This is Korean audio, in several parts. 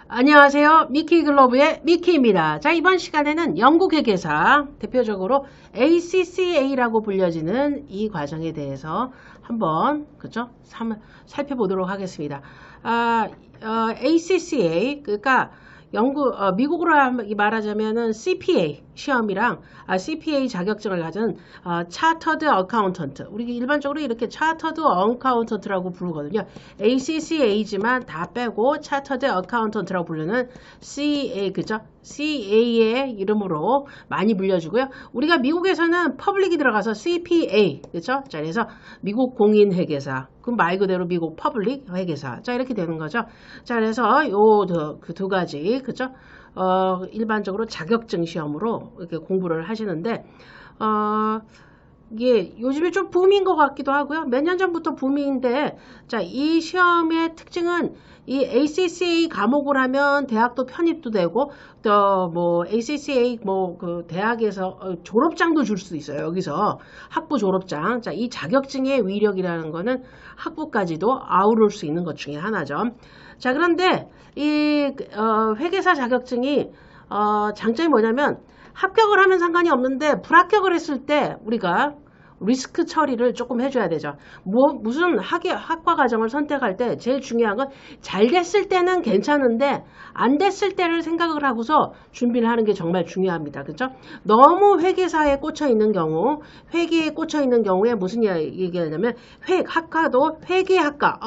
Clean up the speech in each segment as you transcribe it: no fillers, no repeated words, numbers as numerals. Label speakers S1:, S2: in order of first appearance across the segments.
S1: 안녕하세요. 미키글로브의 미키입니다. 자, 이번 시간에는 영국 회계사, 대표적으로 ACCA라고 불려지는 이 과정에 대해서 한번 살펴보도록 하겠습니다. ACCA, 그러니까 미국으로 말하자면은 CPA 시험이랑 CPA 자격증을 가진 Chartered Accountant, 우리 일반적으로 이렇게 Chartered Accountant라고 부르거든요. ACCA지만 다 빼고 Chartered Accountant라고 부르는 CA, 그죠? CA의 이름으로 많이 불려주고요. 우리가 미국에서는 퍼블릭이 들어가서 CPA, 그죠? 자, 그래서 미국 공인 회계사, 그럼 말 그대로 미국 퍼블릭 회계사. 자, 이렇게 되는 거죠. 자, 그래서 그 두 가지, 그죠? 일반적으로 자격증 시험으로 이렇게 공부를 하시는데, 이게 요즘에 좀 붐인 것 같기도 하고요. 몇 년 전부터 붐인데, 자, 이 시험의 특징은 이 ACCA 과목을 하면 대학도 편입도 되고, 또 뭐 ACCA 그 대학에서 졸업장도 줄 수 있어요. 여기서 학부 졸업장. 자, 이 자격증의 위력이라는 거는 학부까지도 아우를 수 있는 것 중에 하나죠. 자, 그런데 이 회계사 자격증이 장점이 뭐냐면 합격을 하면 상관이 없는데 불합격을 했을 때 우리가 리스크 처리를 조금 해줘야 되죠. 무슨 학과 과정을 선택할 때 제일 중요한 건 잘 됐을 때는 괜찮은데 안 됐을 때를 생각을 하고서 준비를 하는 게 정말 중요합니다. 그렇죠? 너무 회계사에 꽂혀 있는 경우, 회계에 꽂혀 있는 경우에 무슨 얘기냐면 학과도 회계학과,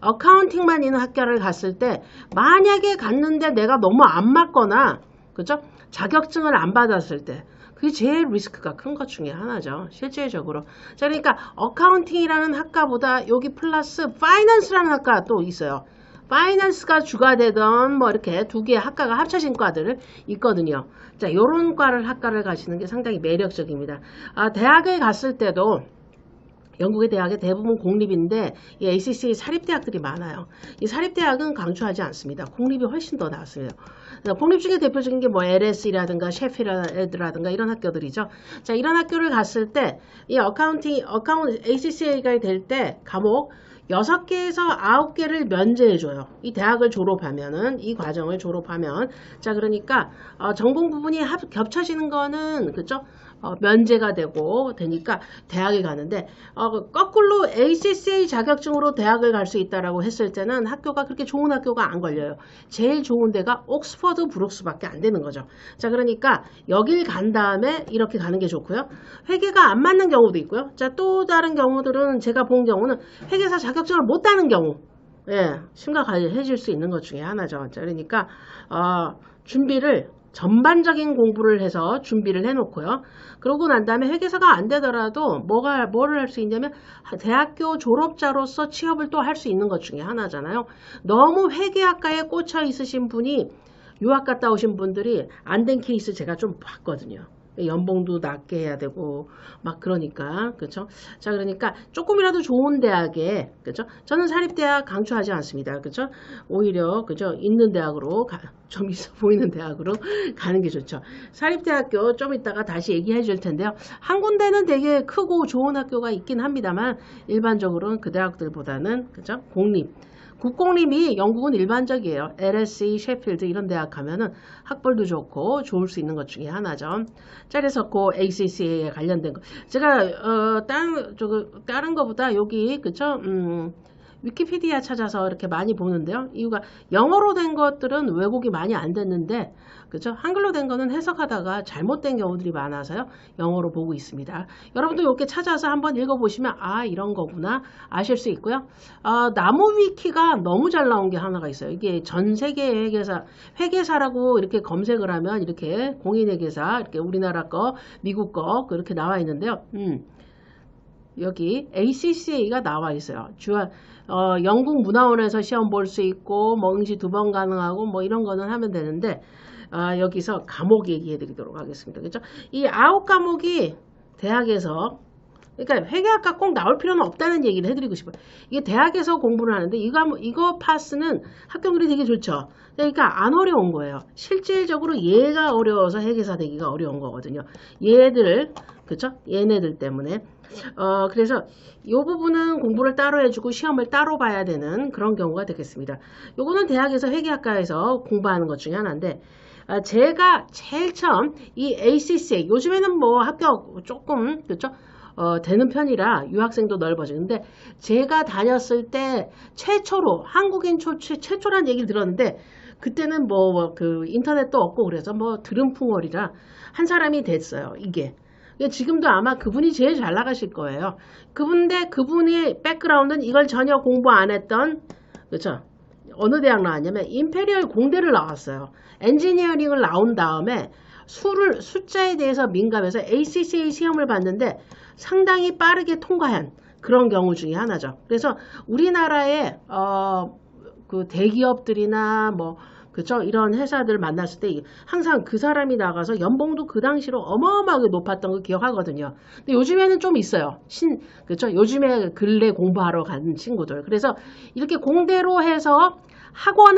S1: 어카운팅만 있는 학교를 갔을 때 만약에 갔는데 내가 너무 안 맞거나, 그죠? 자격증을 안 받았을 때 그게 제일 리스크가 큰 것 중에 하나죠. 실제적으로. 자, 그러니까 어카운팅이라는 학과보다 여기 플러스 파이낸스라는 학과가 또 있어요. 파이낸스가 주가 되던 뭐 이렇게 두 개의 학과가 합쳐진 과들 있거든요. 자, 요런 학과를 가시는 게 상당히 매력적입니다. 대학에 갔을 때도 영국의 대학의 대부분 공립인데 이 ACCA 사립대학들이 많아요. 이 사립대학은 강추하지 않습니다. 공립이 훨씬 더 낫습니다. 공립 중에 대표적인 게 뭐 LSE라든가 셰필드라든가 이런 학교들이죠. 자, 이런 학교를 갔을 때 이 ACCA가 될 때 과목 6개에서 9개를 면제해줘요. 이 대학을 졸업하면은, 이 과정을 졸업하면. 자, 그러니까, 전공 부분이 겹쳐지는 거는, 그죠? 면제가 되니까 대학에 가는데, 거꾸로 ACCA 자격증으로 대학을 갈 수 있다라고 했을 때는 학교가 그렇게 좋은 학교가 안 걸려요. 제일 좋은 데가 옥스퍼드, 브룩스밖에 안 되는 거죠. 자, 그러니까 여길 간 다음에 이렇게 가는 게 좋고요. 회계가 안 맞는 경우도 있고요. 자, 또 다른 경우들은 제가 본 경우는 회계사 자격증을 못 따는 경우, 심각해질 수 있는 것 중에 하나죠. 자, 그러니까 전반적인 공부를 해서 준비를 해놓고요. 그러고 난 다음에 회계사가 안 되더라도 뭐를 할 수 있냐면 대학교 졸업자로서 취업을 또 할 수 있는 것 중에 하나잖아요. 너무 회계학과에 꽂혀 있으신 분이 유학 갔다 오신 분들이 안 된 케이스 제가 좀 봤거든요. 연봉도 낮게 해야 되고 막 그러니까, 그렇죠? 자, 그러니까 조금이라도 좋은 대학에, 그렇죠? 저는 사립대학 강추하지 않습니다. 그렇죠? 오히려, 그죠? 있는 대학으로 좀 있어 보이는 대학으로 가는 게 좋죠. 사립대학교 좀 이따가 다시 얘기해 줄 텐데요. 한 군데는 되게 크고 좋은 학교가 있긴 합니다만 일반적으로는 그 대학들보다는, 그죠? 국공립이 영국은 일반적이에요. LSE, 셰필드 이런 대학 가면은 학벌도 좋고 좋을 수 있는 것 중에 하나죠. 자, 그래서 그 ACCA에 관련된 거. 제가 다른 거보다 여기, 그쵸? 위키피디아 찾아서 이렇게 많이 보는데요. 이유가 영어로 된 것들은 왜곡이 많이 안 됐는데, 그죠? 한글로 된 거는 해석하다가 잘못된 경우들이 많아서요. 영어로 보고 있습니다. 여러분도 이렇게 찾아서 한번 읽어보시면 이런 거구나 아실 수 있고요. 나무 위키가 너무 잘 나온 게 하나가 있어요. 이게 전 세계 회계사라고 이렇게 검색을 하면 이렇게 공인회계사, 이렇게 우리나라 거, 미국 거 그렇게 나와 있는데요. 여기 ACCA가 나와 있어요. 영국 문화원에서 시험 볼 수 있고 뭐 응시 2번 가능하고 뭐 이런 거는 하면 되는데 여기서 과목 얘기해 드리도록 하겠습니다. 그렇죠? 이 9과목이 대학에서, 그러니까 회계학과 꼭 나올 필요는 없다는 얘기를 해드리고 싶어요. 이게 대학에서 공부를 하는데 이거 파스는 합격률이 되게 좋죠. 그러니까 안 어려운 거예요. 실질적으로 얘가 어려워서 회계사 되기가 어려운 거거든요. 그렇죠? 얘네들 때문에. 그래서 이 부분은 공부를 따로 해주고 시험을 따로 봐야 되는 그런 경우가 되겠습니다. 요거는 대학에서 회계학과에서 공부하는 것 중에 하나인데, 제가 제일 처음 이 ACCA, 요즘에는 뭐 합격 조금, 그렇죠? 되는 편이라 유학생도 넓어지는데, 제가 다녔을 때 최초로, 한국인 최초란 얘기를 들었는데, 그때는 그 인터넷도 없고 그래서 들은 풍월이라 한 사람이 됐어요, 이게. 지금도 아마 그분이 제일 잘 나가실 거예요. 그분의 백그라운드는 이걸 전혀 공부 안 했던, 그렇죠? 어느 대학 나왔냐면 임페리얼 공대를 나왔어요. 엔지니어링을 나온 다음에 숫자에 대해서 민감해서 ACCA 시험을 봤는데 상당히 빠르게 통과한 그런 경우 중에 하나죠. 그래서 우리나라의 그 대기업들이나 그쵸? 이런 회사들 만났을 때 항상 그 사람이 나가서 연봉도 그 당시로 어마어마하게 높았던 거 기억하거든요. 근데 요즘에는 좀 있어요. 그쵸? 요즘에 근래 공부하러 가는 친구들. 그래서 이렇게 공대로 해서 학원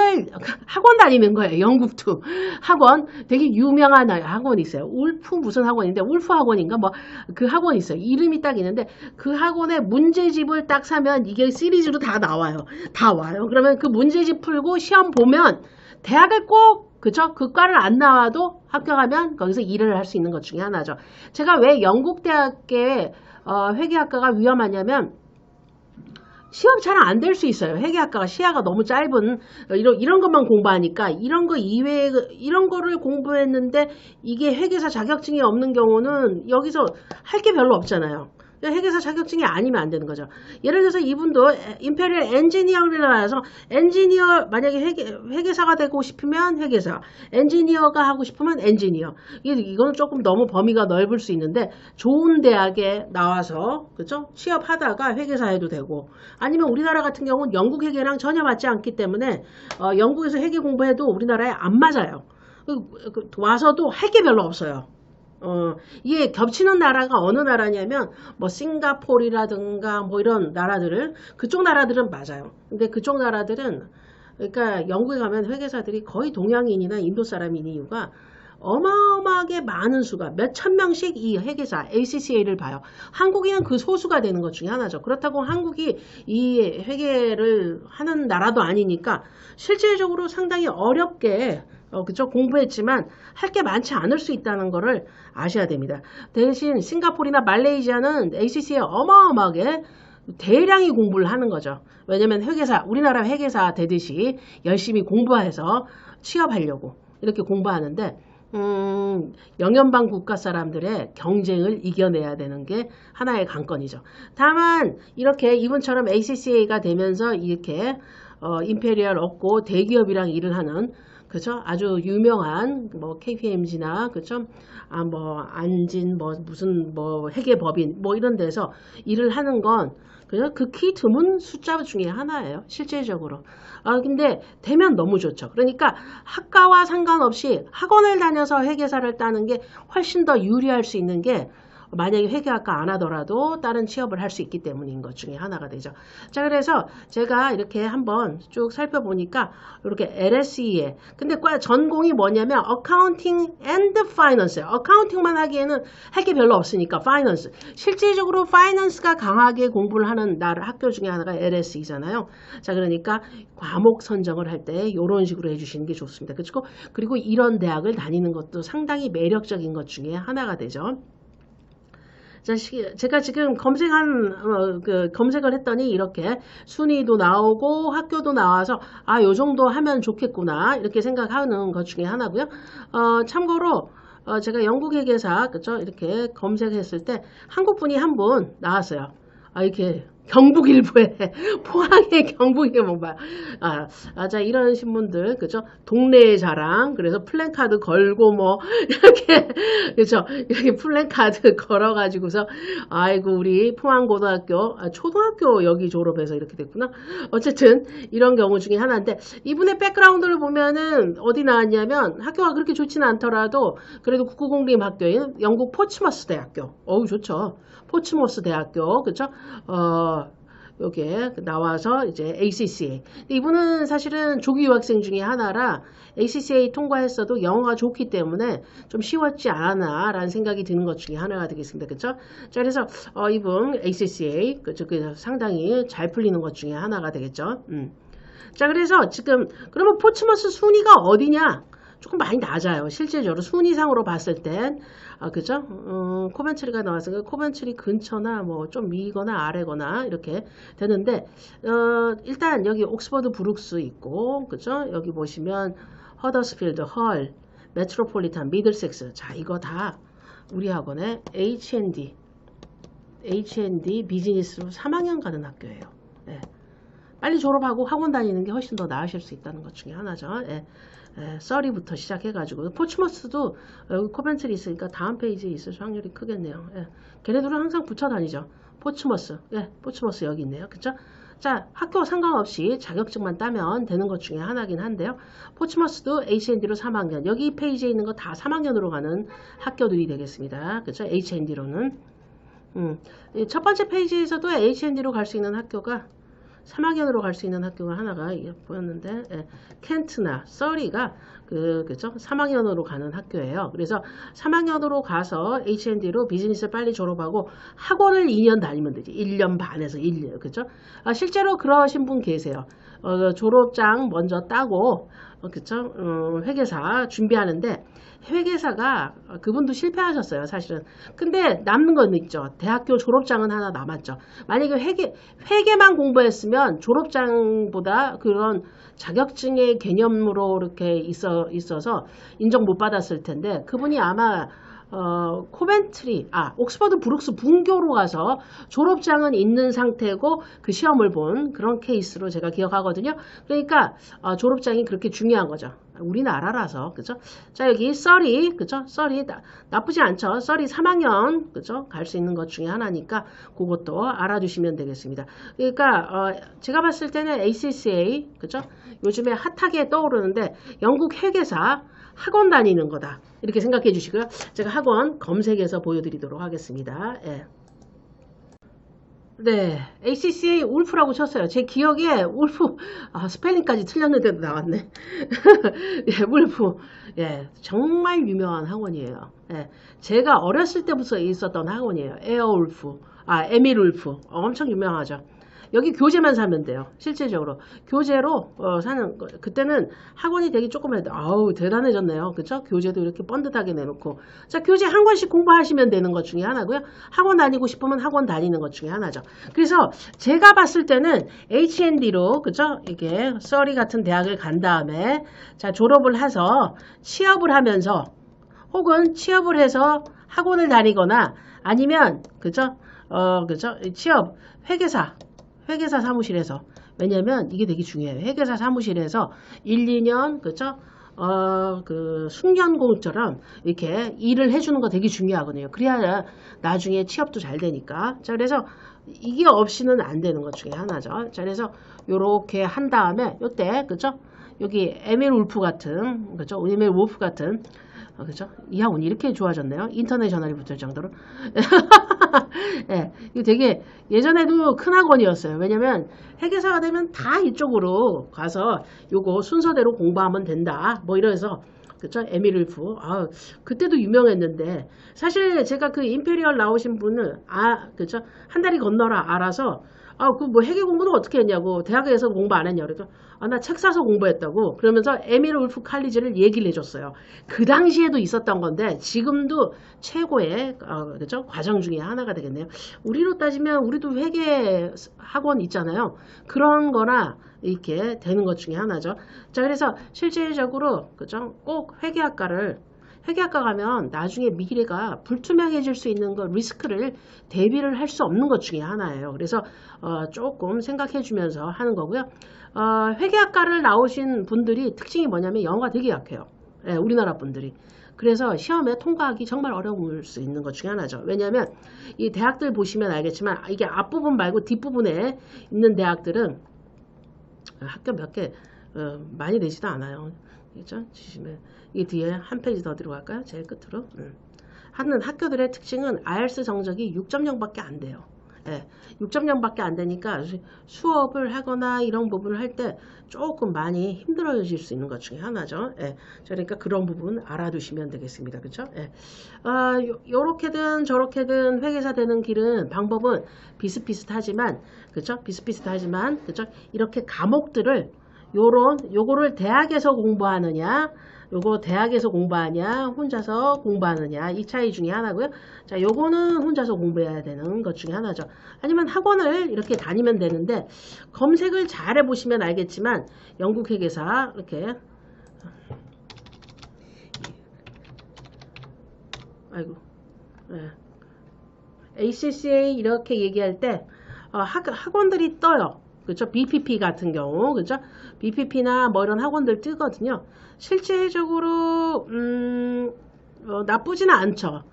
S1: 다니는 거예요. 영국도. 학원, 되게 유명한 학원이 있어요. 울프 무슨 학원인데, 울프 학원인가? 그 학원이 있어요. 이름이 딱 있는데, 그 학원의 문제집을 딱 사면 이게 시리즈로 다 나와요. 다 와요. 그러면 그 문제집 풀고 시험 보면, 대학을 꼭, 그쵸? 그 과를 안 나와도 합격하면 거기서 일을 할 수 있는 것 중에 하나죠. 제가 왜 영국 대학의 회계학과가 위험하냐면, 시험 잘 안 될 수 있어요. 회계학과가 시야가 너무 짧은, 이런 것만 공부하니까, 이런 거 이외에, 이런 거를 공부했는데, 이게 회계사 자격증이 없는 경우는 여기서 할 게 별로 없잖아요. 회계사 자격증이 아니면 안 되는 거죠. 예를 들어서 이분도 임페리얼 엔지니어를 나와서 만약에 회계사가 되고 싶으면 회계사, 엔지니어가 하고 싶으면 엔지니어. 이거는 조금 너무 범위가 넓을 수 있는데 좋은 대학에 나와서 그죠? 취업하다가 회계사 해도 되고 아니면 우리나라 같은 경우는 영국 회계랑 전혀 맞지 않기 때문에 영국에서 회계 공부해도 우리나라에 안 맞아요. 와서도 할 게 별로 없어요. 이게 겹치는 나라가 어느 나라냐면 싱가포르라든가 이런 나라들은 그쪽 나라들은 맞아요. 근데 그쪽 나라들은 그러니까 영국에 가면 회계사들이 거의 동양인이나 인도 사람인 이유가 어마어마하게 많은 수가 몇천 명씩 이 회계사 ACCA를 봐요. 한국인은 그 소수가 되는 것 중에 하나죠. 그렇다고 한국이 이 회계를 하는 나라도 아니니까 실질적으로 상당히 어렵게 그쵸? 공부했지만 할 게 많지 않을 수 있다는 것을 아셔야 됩니다. 대신 싱가포르나 말레이시아는 ACC에 어마어마하게 대량의 공부를 하는 거죠. 왜냐면 우리나라 회계사 되듯이 열심히 공부해서 취업하려고 이렇게 공부하는데 영연방 국가 사람들의 경쟁을 이겨내야 되는 게 하나의 관건이죠. 다만 이렇게 이분처럼 ACCA가 되면서 이렇게 임페리얼 얻고 대기업이랑 일을 하는 그죠? 아주 유명한 KPMG나 그죠? 안진 무슨 회계법인 이런 데서 일을 하는 건 그죠? 극히 드문 숫자 중에 하나예요. 실질적으로. 근데 되면 너무 좋죠. 그러니까 학과와 상관없이 학원을 다녀서 회계사를 따는 게 훨씬 더 유리할 수 있는 게 만약에 회계학과 안 하더라도 다른 취업을 할 수 있기 때문인 것 중에 하나가 되죠. 자, 그래서 제가 이렇게 한번 쭉 살펴보니까 이렇게 LSE에 근데 전공이 뭐냐면 Accounting and Finance. 어카운팅만 하기에는 할 게 별로 없으니까 Finance. 실질적으로 Finance가 강하게 공부를 하는 학교 중에 하나가 LSE잖아요. 자, 그러니까 과목 선정을 할 때 이런 식으로 해주시는 게 좋습니다. 그리고 이런 대학을 다니는 것도 상당히 매력적인 것 중에 하나가 되죠. 제가 지금 검색을 했더니 이렇게 순위도 나오고 학교도 나와서 요 정도 하면 좋겠구나 이렇게 생각하는 것 중에 하나고요. 참고로 제가 영국 회계사 그쵸 이렇게 검색했을 때 한국 분이 한 분 나왔어요. 이렇게 경북일보에 포항의 경북에 자 이런 신문들 그죠 동네의 자랑 그래서 플랜카드 걸고 이렇게 그죠 이렇게 플랜카드 걸어가지고서 아이고 우리 포항고등학교 초등학교 여기 졸업해서 이렇게 됐구나. 어쨌든 이런 경우 중에 하나인데 이분의 백그라운드를 보면은 어디 나왔냐면 학교가 그렇게 좋지는 않더라도 그래도 국구공립 학교인 영국 포츠머스 대학교 좋죠. 포츠머스 대학교 그쵸 여기에 나와서 이제 ACCA. 이분은 사실은 조기 유학생 중에 하나라 ACCA 통과했어도 영어가 좋기 때문에 좀 쉬웠지 않았나라는 생각이 드는 것 중에 하나가 되겠습니다. 그렇죠? 자, 그래서 이분 ACCA 상당히 잘 풀리는 것 중에 하나가 되겠죠. 자, 그래서 지금 그러면 포츠머스 순위가 어디냐? 조금 많이 낮아요. 실제적으로 순위상으로 봤을 땐 그죠? 코벤트리가 나왔으니까 코벤트리 근처나 뭐 좀 위거나 아래거나 이렇게 되는데 일단 여기 옥스퍼드 브룩스 있고 그죠? 여기 보시면 허더스필드, 헐, 메트로폴리탄, 미들섹스. 자, 이거 다 우리 학원의 H&D 비즈니스로 3학년 가는 학교예요. 네. 빨리 졸업하고 학원 다니는 게 훨씬 더 나으실 수 있다는 것 중에 하나죠. 예. 서리부터 시작해가지고 포츠머스도 여기 코벤트리 있으니까 다음 페이지에 있을 확률이 크겠네요. 예. 걔네들은 항상 붙여 다니죠. 포츠머스, 포츠머스 여기 있네요. 그쵸? 자, 학교 상관없이 자격증만 따면 되는 것 중에 하나긴 한데요. 포츠머스도 H&D로 3학년, 여기 페이지에 있는 거 다 3학년으로 가는 학교들이 되겠습니다. 그쵸? H&D로는 첫 번째 페이지에서도 H&D로 갈 수 있는 학교가 3학년으로 갈 수 있는 학교가 하나가 보였는데 켄트나 서리가 그죠? 3학년으로 가는 학교예요. 그래서 3학년으로 가서 H&D로 비즈니스 빨리 졸업하고 학원을 2년 다니면 되지. 1년 반에서 1년. 그죠? 실제로 그러신 분 계세요. 졸업장 먼저 따고 그쵸? 회계사 준비하는데 회계사가 그분도 실패하셨어요. 사실은. 근데 남는 건 있죠. 대학교 졸업장은 하나 남았죠. 만약에 회계만 공부했으면 졸업장보다 그런 자격증의 개념으로 이렇게 있어서 인정 못 받았을 텐데 그분이 아마 코벤트리, 옥스퍼드 브룩스 분교로 가서 졸업장은 있는 상태고 그 시험을 본 그런 케이스로 제가 기억하거든요. 그러니까 졸업장이 그렇게 중요한 거죠. 우리나라라서, 그죠? 자, 여기 써리, 그죠? 써리 나쁘지 않죠? 써리 3학년, 그죠? 갈 수 있는 것 중에 하나니까 그것도 알아두시면 되겠습니다. 그러니까 제가 봤을 때는 ACCA, 그죠? 요즘에 핫하게 떠오르는데 영국 회계사 학원 다니는 거다. 이렇게 생각해 주시고요. 제가 학원 검색해서 보여드리도록 하겠습니다. 예. 네, ACCA 울프라고 쳤어요. 제 기억에 울프, 스펠링까지 틀렸는데도 나왔네. 예, 울프. 예, 정말 유명한 학원이에요. 예, 제가 어렸을 때부터 있었던 학원이에요. 에어울프, 에밀 울프. 엄청 유명하죠. 여기 교재만 사면 돼요. 실질적으로 교재로 사는 거. 그때는 학원이 되게 조그맣다. 아우 대단해졌네요. 그쵸? 교재도 이렇게 번듯하게 내놓고 자 교재 한 권씩 공부하시면 되는 것 중에 하나고요. 학원 다니고 싶으면 학원 다니는 것 중에 하나죠. 그래서 제가 봤을 때는 H&D로 그죠? 이게 서리 같은 대학을 간 다음에 자 졸업을 해서 취업을 하면서 혹은 취업을 해서 학원을 다니거나 아니면 그죠? 그죠? 취업 회계사 사무실에서 왜냐면 이게 되게 중요해요. 회계사 사무실에서 1, 2년 그죠? 그 숙련공처럼 이렇게 일을 해주는 거 되게 중요하거든요. 그래야 나중에 취업도 잘 되니까. 자, 그래서 이게 없이는 안 되는 것 중에 하나죠. 자, 그래서 요렇게 한 다음에 요때 그죠? 여기 에밀 울프 같은 그죠? 에밀 울프 같은 그죠? 이 학원 이렇게 좋아졌네요. 인터내셔널이 붙을 정도로. 네, 이거 되게 예전에도 큰 학원이었어요. 왜냐면 회계사가 되면 다 이쪽으로 가서 요거 순서대로 공부하면 된다. 뭐 이래서 그쵸? 에밀 울프. 그때도 유명했는데 사실 제가 그 임페리얼 나오신 분은 그쵸? 한 다리 건너라 알아서 그 뭐 회계 공부는 어떻게 했냐고 대학에서 공부 안 했냐 그래서 나 책 사서 공부했다고 그러면서 에밀 울프 칼리지를 얘기를 해줬어요. 그 당시에도 있었던 건데 지금도 최고의 그죠? 과정 중에 하나가 되겠네요. 우리로 따지면 우리도 회계 학원 있잖아요. 그런 거나 이렇게 되는 것 중에 하나죠. 자 그래서 실질적으로 그죠? 꼭 회계학과 가면 나중에 미래가 불투명해질 수 있는 거 리스크를 대비를 할 수 없는 것 중에 하나예요. 그래서 조금 생각해 주면서 하는 거고요. 회계학과를 나오신 분들이 특징이 뭐냐면 영어가 되게 약해요. 예, 우리나라 분들이. 그래서 시험에 통과하기 정말 어려울 수 있는 것 중에 하나죠. 왜냐하면 이 대학들 보시면 알겠지만 이게 앞부분 말고 뒷부분에 있는 대학들은 학교 몇 개 많이 되지도 않아요. 그죠? 이 뒤에 한 페이지 더 들어갈까요? 제일 끝으로. 하는 학교들의 특징은 IELTS 성적이 6.0밖에 안 돼요. 예, 6.0밖에 안 되니까 수업을 하거나 이런 부분을 할 때 조금 많이 힘들어질 수 있는 것 중에 하나죠. 예, 그러니까 그런 부분 알아두시면 되겠습니다. 그렇죠? 예. 요렇게든 저렇게든 회계사 되는 길은 방법은 비슷비슷하지만 그렇죠? 비슷비슷하지만 그렇죠? 이렇게 과목들을 요거를 대학에서 공부하느냐 요거 대학에서 공부하냐 혼자서 공부하느냐 이 차이 중에 하나고요. 자, 요거는 혼자서 공부해야 되는 것 중에 하나죠. 아니면 학원을 이렇게 다니면 되는데 검색을 잘 해보시면 알겠지만 영국 회계사 이렇게 아이고 네. ACCA 이렇게 얘기할 때 학원들이 떠요. 그렇죠? BPP 같은 경우, 그렇죠? BPP나 뭐 이런 학원들 뜨거든요. 실제적으로 나쁘지는 않죠.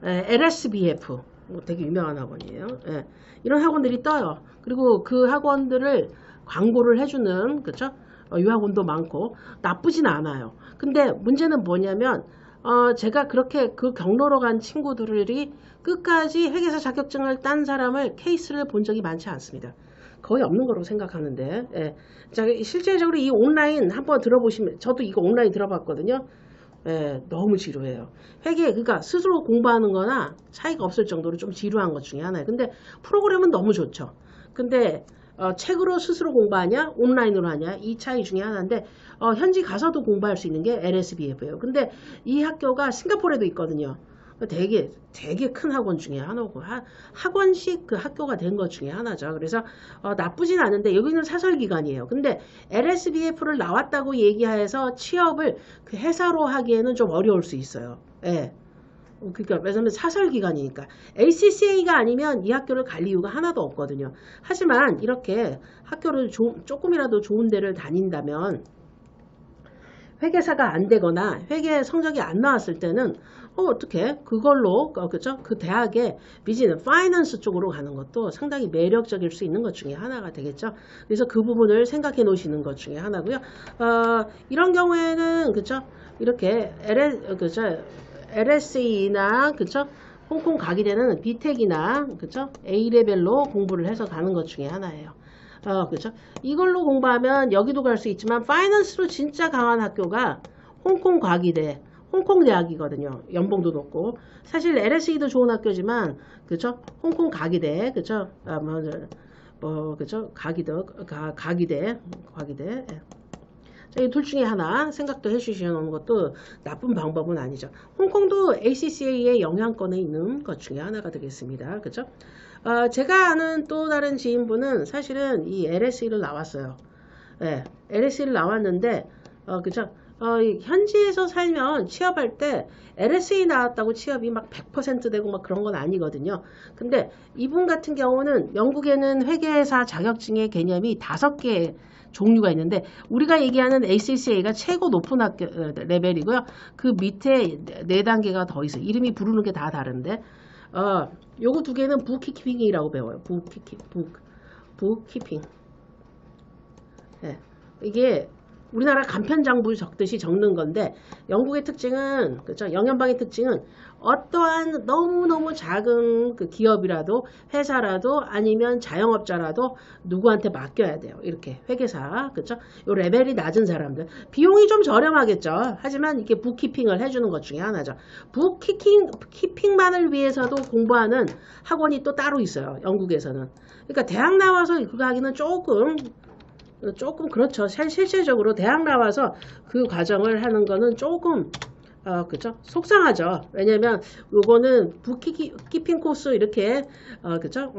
S1: LSBF 되게 유명한 학원이에요. 예, 이런 학원들이 떠요. 그리고 그 학원들을 광고를 해주는 그렇죠? 유학원도 많고 나쁘진 않아요. 근데 문제는 뭐냐면 제가 그렇게 그 경로로 간 친구들이 끝까지 회계사 자격증을 딴 사람을 케이스를 본 적이 많지 않습니다. 거의 없는 거로 생각하는데 예. 자, 실제적으로 이 온라인 한번 들어보시면 저도 이거 온라인 들어봤거든요. 예, 너무 지루해요. 회계 그러니까 스스로 공부하는 거나 차이가 없을 정도로 좀 지루한 것 중에 하나예요. 근데 프로그램은 너무 좋죠. 근데 책으로 스스로 공부하냐 온라인으로 하냐 이 차이 중에 하나인데 현지 가서도 공부할 수 있는 게 LSBF예요. 근데 이 학교가 싱가포르에도 있거든요. 되게 큰 학원 중에 하나고 학원식 그 학교가 된 것 중에 하나죠. 그래서 나쁘진 않은데 여기는 사설기관이에요. 근데 LSBF를 나왔다고 얘기해서 취업을 그 회사로 하기에는 좀 어려울 수 있어요. 예. 그러니까 왜냐면 사설기관이니까 ACCA가 아니면 이 학교를 갈 이유가 하나도 없거든요. 하지만 이렇게 학교를 조금이라도 좋은 데를 다닌다면 회계사가 안 되거나 회계 성적이 안 나왔을 때는 어떻게 그걸로 그죠? 그 대학의 비즈니스 파이낸스 쪽으로 가는 것도 상당히 매력적일 수 있는 것 중에 하나가 되겠죠. 그래서 그 부분을 생각해 놓으시는 것 중에 하나고요. 이런 경우에는 그죠? 이렇게 LSE나 그죠? 홍콩 가게 되는 B텍이나 그죠? A레벨로 공부를 해서 가는 것 중에 하나예요. 그렇죠? 이걸로 공부하면 여기도 갈 수 있지만 파이낸스로 진짜 강한 학교가 홍콩 과기대, 홍콩 대학이거든요. 연봉도 높고 사실 LSE도 좋은 학교지만 그렇죠? 홍콩 과기대, 그렇죠? 그렇죠? 과기대. 예. 이 둘 중에 하나 생각도 해주시는 것도 나쁜 방법은 아니죠. 홍콩도 ACCA의 영향권에 있는 것 중에 하나가 되겠습니다. 그렇죠? 제가 아는 또 다른 지인분은 사실은 이 LSE를 나왔어요. 네, LSE를 나왔는데, 그죠? 현지에서 살면 취업할 때 LSE 나왔다고 취업이 막 100% 되고 막 그런 건 아니거든요. 근데 이분 같은 경우는 영국에는 회계사 자격증의 개념이 5개 종류가 있는데 우리가 얘기하는 ACCA가 최고 높은 학교 레벨이고요. 그 밑에 4단계가 더 있어요. 이름이 부르는 게 다 다른데 요거 2개는 북키핑이라고 배워요. 북키핑. 네. 이게 우리나라 간편장부 적듯이 적는 건데 영국의 특징은 그렇죠? 영연방의 특징은 어떠한 너무너무 작은 그 기업이라도 회사라도 아니면 자영업자라도 누구한테 맡겨야 돼요. 이렇게 회계사 그렇죠? 요 레벨이 낮은 사람들 비용이 좀 저렴하겠죠. 하지만 이게 북키핑을 해주는 것 중에 하나죠. 북키핑만을 위해서도 공부하는 학원이 또 따로 있어요. 영국에서는. 그러니까 대학 나와서 그거 하기는 조금 그렇죠. 실질적으로 대학 나와서 그 과정을 하는 거는 조금 그죠? 속상하죠. 왜냐면 요거는 북키핑 코스 이렇게 그죠?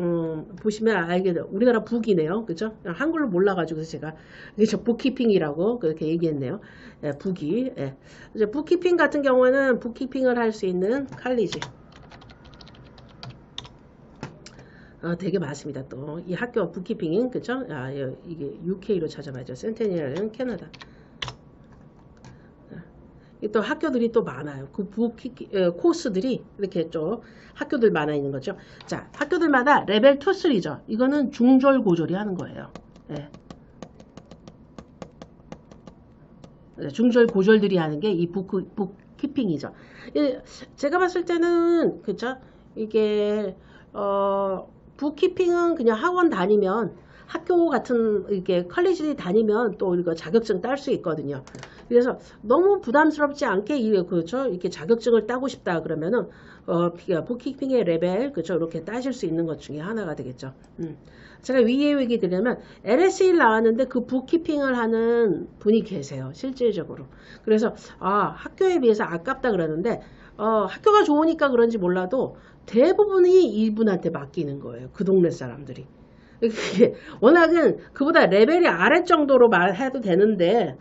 S1: 보시면 알게 돼요. 우리나라 북이네요. 그죠? 한글로 몰라가지고 제가 그죠? 북키핑이라고 그렇게 얘기했네요. 예, 북이. 예. 이제 북키핑 같은 경우에는 북키핑을 할 수 있는 칼리지. 되게 많습니다. 또 이 학교 북키핑인 그죠? 이게 UK로 찾아봐야죠. 센테니얼은 캐나다. 또 학교들이 또 많아요. 그 코스들이 이렇게 좀 학교들 많아 있는 거죠. 자, 학교들마다 레벨 2, 3죠. 이거는 중졸고졸이 하는 거예요. 네. 중졸고졸들이 하는 게 이 북키핑이죠. 제가 봤을 때는 그죠? 이게 북키핑은 그냥 학원 다니면 학교 같은 이렇게 컬리지 다니면 또 이거 자격증 딸 수 있거든요. 그래서 너무 부담스럽지 않게 그렇죠? 이렇게 자격증을 따고 싶다 그러면은 북키핑의 레벨 그렇죠? 이렇게 따실 수 있는 것 중에 하나가 되겠죠. 제가 위에 얘기 드리면 LSE 나왔는데 그 북키핑을 하는 분이 계세요. 실질적으로. 그래서 학교에 비해서 아깝다 그러는데 학교가 좋으니까 그런지 몰라도 대부분이 이분한테 맡기는 거예요. 그 동네 사람들이. 이게 워낙은 그보다 레벨이 아래 정도로 말해도 되는데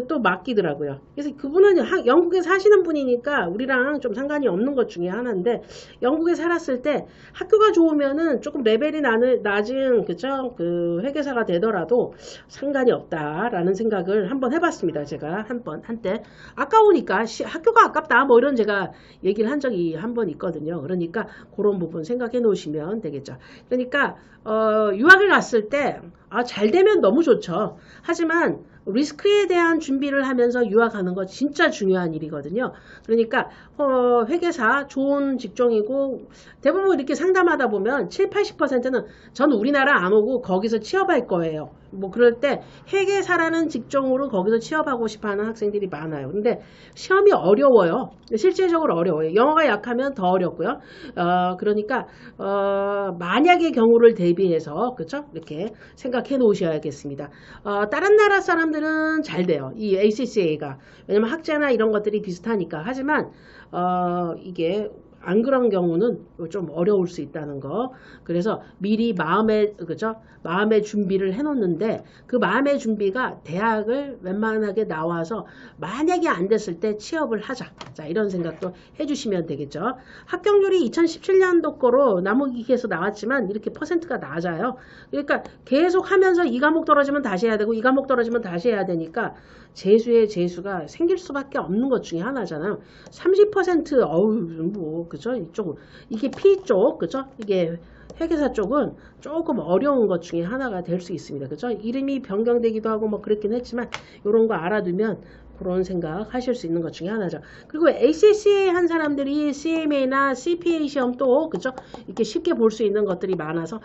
S1: 또 맡기더라고요. 그래서 그분은 영국에 사시는 분이니까 우리랑 좀 상관이 없는 것 중에 하나인데 영국에 살았을 때 학교가 좋으면은 조금 레벨이 낮은 그죠? 그 회계사가 되더라도 상관이 없다라는 생각을 한번 해봤습니다. 제가 한때 아까우니까 학교가 아깝다 뭐 이런 제가 얘기를 한 적이 한 번 있거든요. 그러니까 그런 부분 생각해 놓으시면 되겠죠. 그러니까 유학을 갔을 때 잘 되면 너무 좋죠. 하지만 리스크에 대한 준비를 하면서 유학하는 거 진짜 중요한 일이거든요. 그러니까 회계사 좋은 직종이고 대부분 이렇게 상담하다 보면 7, 80%는 전 우리나라 안 오고 거기서 취업할 거예요. 뭐 그럴 때 회계사라는 직종으로 거기서 취업하고 싶어하는 학생들이 많아요. 근데 시험이 어려워요. 실질적으로 어려워요. 영어가 약하면 더 어렵고요. 그러니까 만약의 경우를 대비해서 그렇죠? 이렇게 생각해 놓으셔야겠습니다. 다른 나라 사람들은 잘 돼요. 이 ACCA가 왜냐면 학제나 이런 것들이 비슷하니까. 하지만 이게 안 그런 경우는 좀 어려울 수 있다는 거. 그래서 미리 그죠? 마음의 준비를 해놓는데 그 마음의 준비가 대학을 웬만하게 나와서 만약에 안 됐을 때 취업을 하자. 자, 이런 생각도 해주시면 되겠죠. 합격률이 2017년도 거로 나무기계에서 나왔지만 이렇게 퍼센트가 낮아요. 그러니까 계속 하면서 이 과목 떨어지면 다시 해야 되고 이 과목 떨어지면 다시 해야 되니까 재수의 재수가 생길 수밖에 없는 것 중에 하나잖아요. 30% 어우 뭐 그죠? 이게 P 쪽 그죠? 이게 회계사 쪽은 조금 어려운 것 중에 하나가 될 수 있습니다. 그죠? 이름이 변경되기도 하고 뭐 그렇긴 했지만 이런 거 알아두면 그런 생각 하실 수 있는 것 중에 하나죠. 그리고 ACCA 한 사람들이 CMA나 CPA 시험도 그죠? 이렇게 쉽게 볼 수 있는 것들이 많아서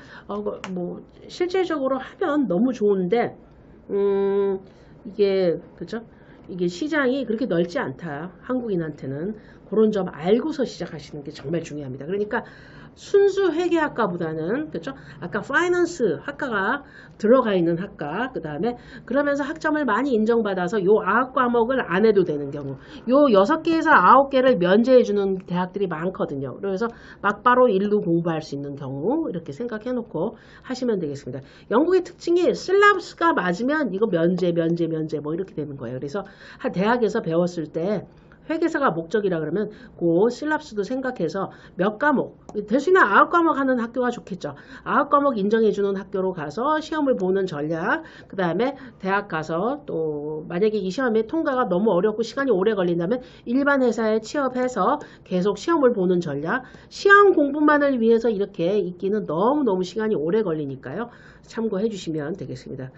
S1: 뭐 실질적으로 하면 너무 좋은데 이게 그죠? 이게 시장이 그렇게 넓지 않다. 한국인한테는 그런 점 알고서 시작하시는 게 정말 중요합니다. 그러니까 순수 회계학과보다는 그죠? 아까 파이낸스 학과가 들어가 있는 학과 그 다음에 그러면서 학점을 많이 인정받아서 요 9과목을 안 해도 되는 경우 요 6개에서 9개를 면제해 주는 대학들이 많거든요. 그래서 막바로 일루 공부할 수 있는 경우 이렇게 생각해 놓고 하시면 되겠습니다. 영국의 특징이 슬랍스가 맞으면 이거 면제 뭐 이렇게 되는 거예요. 그래서 대학에서 배웠을 때 회계사가 목적이라 그러면 그 실랍스도 생각해서 몇 과목 될 수 있는 9과목 하는 학교가 좋겠죠. 9과목 인정해주는 학교로 가서 시험을 보는 전략 그 다음에 대학 가서 또 만약에 이 시험에 통과가 너무 어렵고 시간이 오래 걸린다면 일반 회사에 취업해서 계속 시험을 보는 전략 시험 공부만을 위해서 이렇게 있기는 너무너무 시간이 오래 걸리니까요. 참고해 주시면 되겠습니다.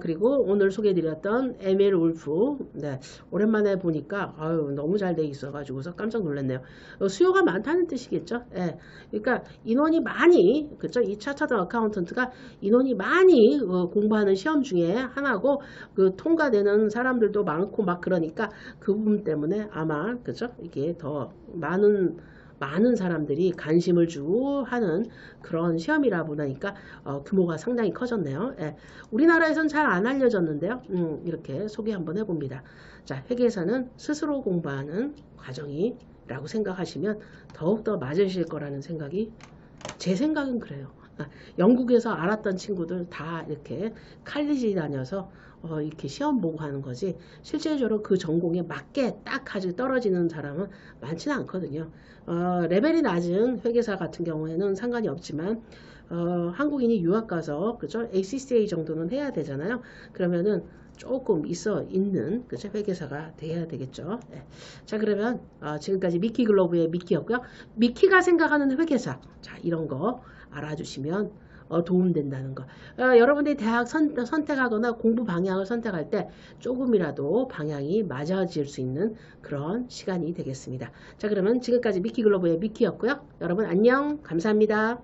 S1: 그리고 오늘 소개해드렸던 에밀 울프 네, 오랜만에 보니까 너무 잘 돼 있어가지고서 깜짝 놀랐네요. 수요가 많다는 뜻이겠죠. 예, 그러니까 인원이 많이 그쵸 이 차차드 어카운턴트가 인원이 많이 공부하는 시험 중에 하나고 그 통과되는 사람들도 많고 막 그러니까 그 부분 때문에 아마 그죠 이게 더 많은 사람들이 관심을 주고 하는 그런 시험이라 보니까 규모가 상당히 커졌네요. 예, 우리나라에선 잘 안 알려졌는데요. 이렇게 소개 한번 해봅니다. 자, 회계사는 스스로 공부하는 과정이라고 생각하시면 더욱더 맞으실 거라는 생각이 제 생각은 그래요. 영국에서 알았던 친구들 다 이렇게 칼리지 다녀서 이렇게 시험 보고 하는 거지 실제적으로 그 전공에 맞게 딱 아주 떨어지는 사람은 많지는 않거든요. 레벨이 낮은 회계사 같은 경우에는 상관이 없지만 한국인이 유학 가서 그죠 ACCA 정도는 해야 되잖아요. 그러면은 조금 있는 그죠 회계사가 돼야 되겠죠. 네. 자 그러면 지금까지 미키 글로브의 미키였고요. 미키가 생각하는 회계사 자 이런 거 알아주시면 도움된다는 거. 여러분들이 대학 선택하거나 공부 방향을 선택할 때 조금이라도 방향이 맞아질 수 있는 그런 시간이 되겠습니다. 자 그러면 지금까지 미키 글로브의 미키였고요. 여러분 안녕 감사합니다.